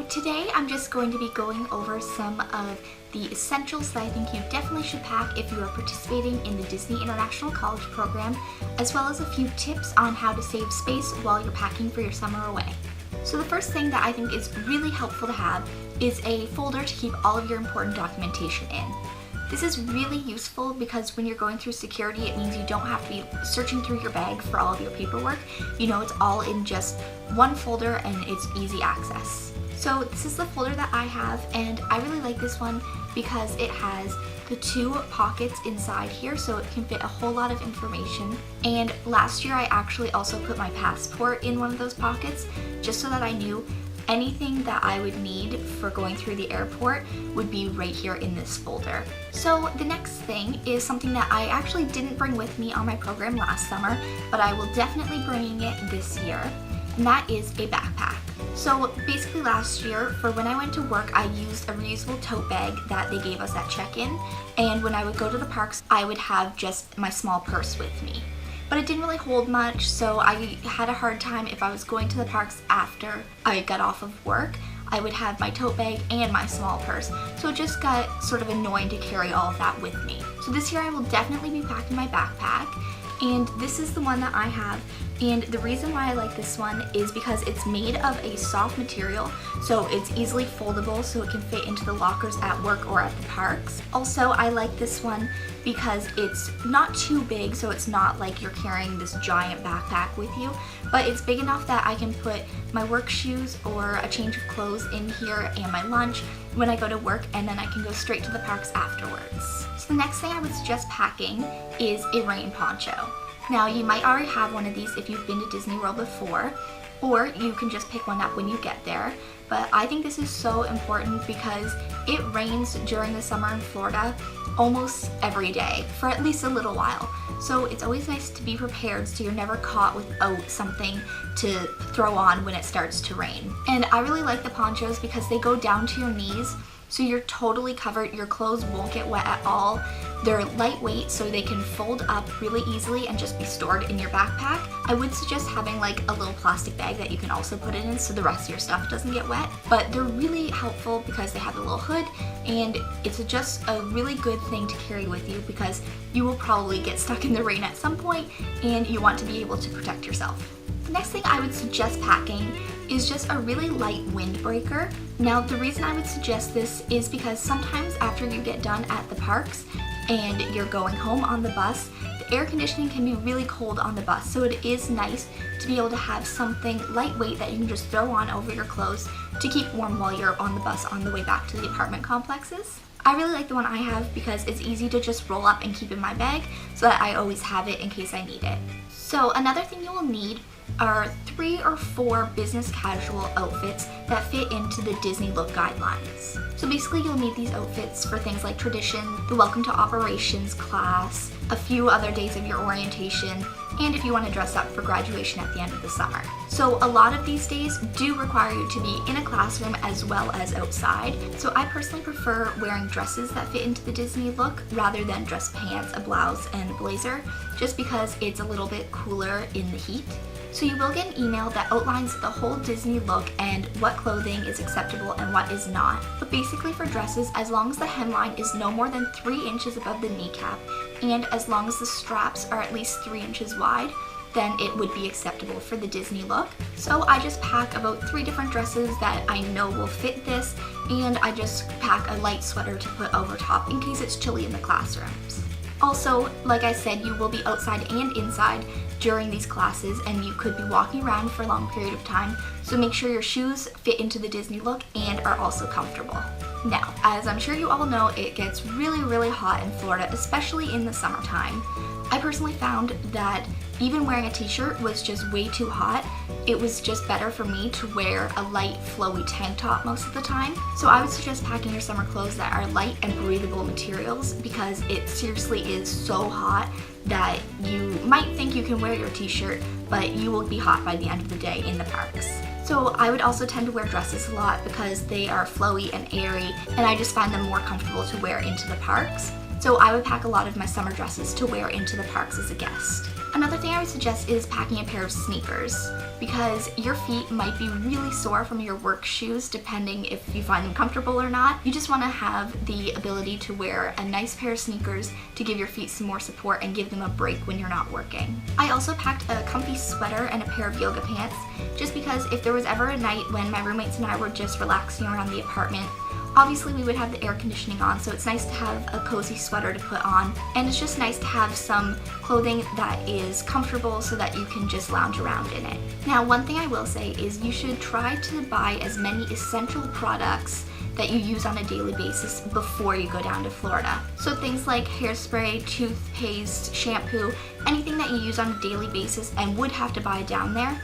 today I'm just going to be going over some of the essentials that I think you definitely should pack if you are participating in the Disney International College Program, as well as a few tips on how to save space while you're packing for your summer away. So the first thing that I think is really helpful to have is a folder to keep all of your important documentation in. This is really useful because when you're going through security, it means you don't have to be searching through your bag for all of your paperwork. You know, it's all in just one folder and it's easy access. So this is the folder that I have, and I really like this one because it has the two pockets inside here, so it can fit a whole lot of information. And last year I actually also put my passport in one of those pockets just so that I knew anything that I would need for going through the airport would be right here in this folder. So the next thing is something that I actually didn't bring with me on my program last summer, but I will definitely bring it this year, and that is a backpack. So basically last year, for when I went to work, I used a reusable tote bag that they gave us at check-in, and when I would go to the parks, I would have just my small purse with me. But it didn't really hold much, so I had a hard time if I was going to the parks after I got off of work. I would have my tote bag and my small purse, so it just got sort of annoying to carry all of that with me. So this year I will definitely be packing my backpack, and this is the one that I have. And the reason why I like this one is because it's made of a soft material, so it's easily foldable, so it can fit into the lockers at work or at the parks. Also, I like this one because it's not too big, so it's not like you're carrying this giant backpack with you, but it's big enough that I can put my work shoes or a change of clothes in here and my lunch when I go to work, and then I can go straight to the parks afterwards. So the next thing I would suggest packing is a rain poncho. Now, you might already have one of these if you've been to Disney World before, or you can just pick one up when you get there. But I think this is so important because it rains during the summer in Florida almost every day for at least a little while. So it's always nice to be prepared so you're never caught without something to throw on when it starts to rain. And I really like the ponchos because they go down to your knees, so you're totally covered. Your clothes won't get wet at all. They're lightweight, so they can fold up really easily and just be stored in your backpack. I would suggest having like a little plastic bag that you can also put it in so the rest of your stuff doesn't get wet. But they're really helpful because they have a little hood, and it's just a really good thing to carry with you because you will probably get stuck in the rain at some point and you want to be able to protect yourself. The next thing I would suggest packing is just a really light windbreaker. Now, the reason I would suggest this is because sometimes after you get done at the parks and you're going home on the bus, the air conditioning can be really cold on the bus, so it is nice to be able to have something lightweight that you can just throw on over your clothes to keep warm while you're on the bus on the way back to the apartment complexes. I really like the one I have because it's easy to just roll up and keep in my bag so that I always have it in case I need it. So another thing you will need are 3 or 4 business casual outfits that fit into the Disney look guidelines. So basically you'll need these outfits for things like tradition, the welcome to operations class, a few other days of your orientation, and if you want to dress up for graduation at the end of the summer. So a lot of these days do require you to be in a classroom as well as outside. So I personally prefer wearing dresses that fit into the Disney look rather than dress pants, a blouse, and a blazer, just because it's a little bit cooler in the heat. So you will get an email that outlines the whole Disney look and what clothing is acceptable and what is not. But basically for dresses, as long as the hemline is no more than 3 inches above the kneecap, and as long as the straps are at least 3 inches wide, then it would be acceptable for the Disney look. So I just pack about 3 different dresses that I know will fit this, and I just pack a light sweater to put over top in case it's chilly in the classrooms. Also, like I said, you will be outside and inside during these classes, and you could be walking around for a long period of time, so make sure your shoes fit into the Disney look and are also comfortable. Now, as I'm sure you all know, it gets really hot in Florida, especially in the summertime. I personally found that even wearing a t-shirt was just way too hot. It was just better for me to wear a light flowy tank top most of the time. So I would suggest packing your summer clothes that are light and breathable materials because it seriously is so hot that you might think you can wear your t-shirt, but you will be hot by the end of the day in the parks. So I would also tend to wear dresses a lot because they are flowy and airy, and I just find them more comfortable to wear into the parks. So I would pack a lot of my summer dresses to wear into the parks as a guest. Another thing I would suggest is packing a pair of sneakers, because your feet might be really sore from your work shoes depending if you find them comfortable or not. You just want to have the ability to wear a nice pair of sneakers to give your feet some more support and give them a break when you're not working. I also packed a comfy sweater and a pair of yoga pants, just because if there was ever a night when my roommates and I were just relaxing around the apartment, obviously we would have the air conditioning on, so it's nice to have a cozy sweater to put on, and it's just nice to have some clothing that is comfortable so that you can just lounge around in it. Now, one thing I will say is you should try to buy as many essential products that you use on a daily basis before you go down to Florida. So things like hairspray, toothpaste, shampoo, anything that you use on a daily basis and would have to buy down there,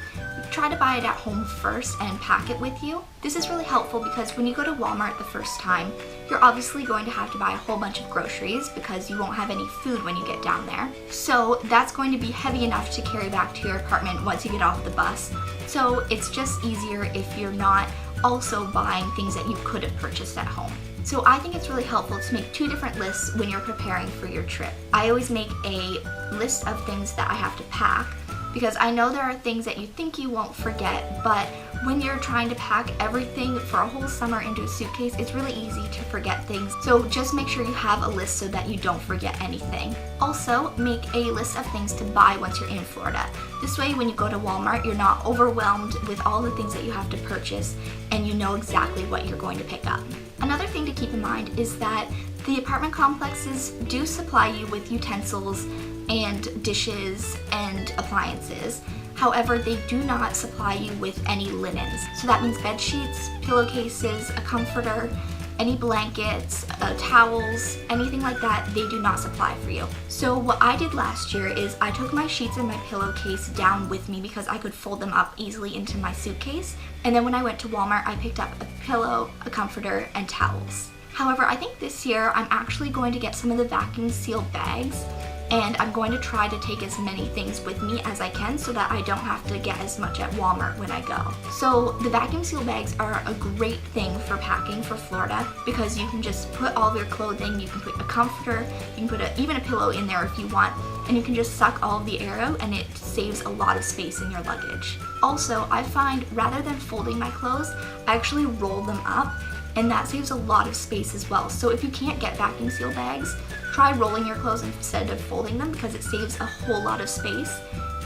try to buy it at home first and pack it with you. This is really helpful because when you go to Walmart the first time, you're obviously going to have to buy a whole bunch of groceries because you won't have any food when you get down there. So that's going to be heavy enough to carry back to your apartment once you get off the bus. So it's just easier if you're not also buying things that you could have purchased at home. So I think it's really helpful to make 2 different lists when you're preparing for your trip. I always make a list of things that I have to pack, because I know there are things that you think you won't forget, but when you're trying to pack everything for a whole summer into a suitcase, it's really easy to forget things. So just make sure you have a list so that you don't forget anything. Also, make a list of things to buy once you're in Florida. This way, when you go to Walmart, you're not overwhelmed with all the things that you have to purchase, and you know exactly what you're going to pick up. Another thing to keep in mind is that the apartment complexes do supply you with utensils and dishes and appliances. However, they do not supply you with any linens. So that means bed sheets, pillowcases, a comforter, any blankets, towels, anything like that, they do not supply for you. So what I did last year is I took my sheets and my pillowcase down with me because I could fold them up easily into my suitcase. And then when I went to Walmart, I picked up a pillow, a comforter, and towels. However, I think this year I'm actually going to get some of the vacuum sealed bags, and I'm going to try to take as many things with me as I can so that I don't have to get as much at Walmart when I go. So the vacuum seal bags are a great thing for packing for Florida because you can just put all of your clothing, you can put a comforter, you can put even a pillow in there if you want, and you can just suck all of the air out and it saves a lot of space in your luggage. Also, I find rather than folding my clothes, I actually roll them up, and that saves a lot of space as well. So if you can't get vacuum seal bags, try rolling your clothes instead of folding them because it saves a whole lot of space.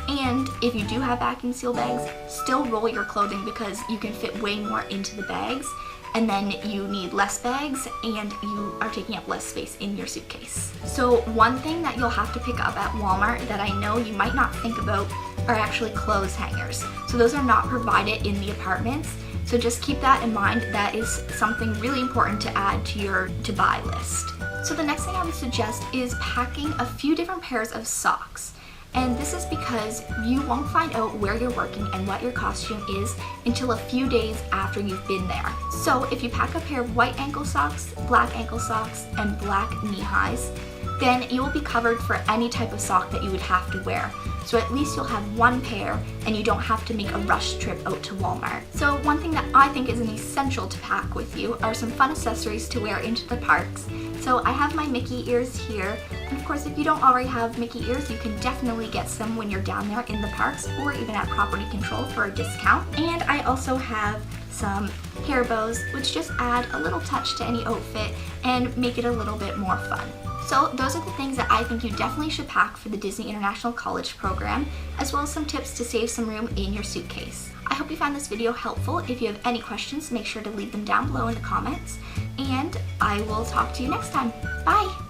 And if you do have vacuum seal bags, still roll your clothing because you can fit way more into the bags, and then you need less bags and you are taking up less space in your suitcase. So one thing that you'll have to pick up at Walmart that I know you might not think about are actually clothes hangers. So those are not provided in the apartments. So just keep that in mind. That is something really important to add to your to-buy list. So the next thing I would suggest is packing a few different pairs of socks. And this is because you won't find out where you're working and what your costume is until a few days after you've been there. So if you pack a pair of white ankle socks, black ankle socks, and black knee highs, then you will be covered for any type of sock that you would have to wear. So at least you'll have one pair and you don't have to make a rush trip out to Walmart. So one thing that I think is an essential to pack with you are some fun accessories to wear into the parks. So I have my Mickey ears here, and of course if you don't already have Mickey ears, you can definitely get some when you're down there in the parks or even at property control for a discount. And I also have some hair bows, which just add a little touch to any outfit and make it a little bit more fun. So those are the things that I think you definitely should pack for the Disney International College program, as well as some tips to save some room in your suitcase. I hope you found this video helpful. If you have any questions, make sure to leave them down below in the comments, and I will talk to you next time. Bye!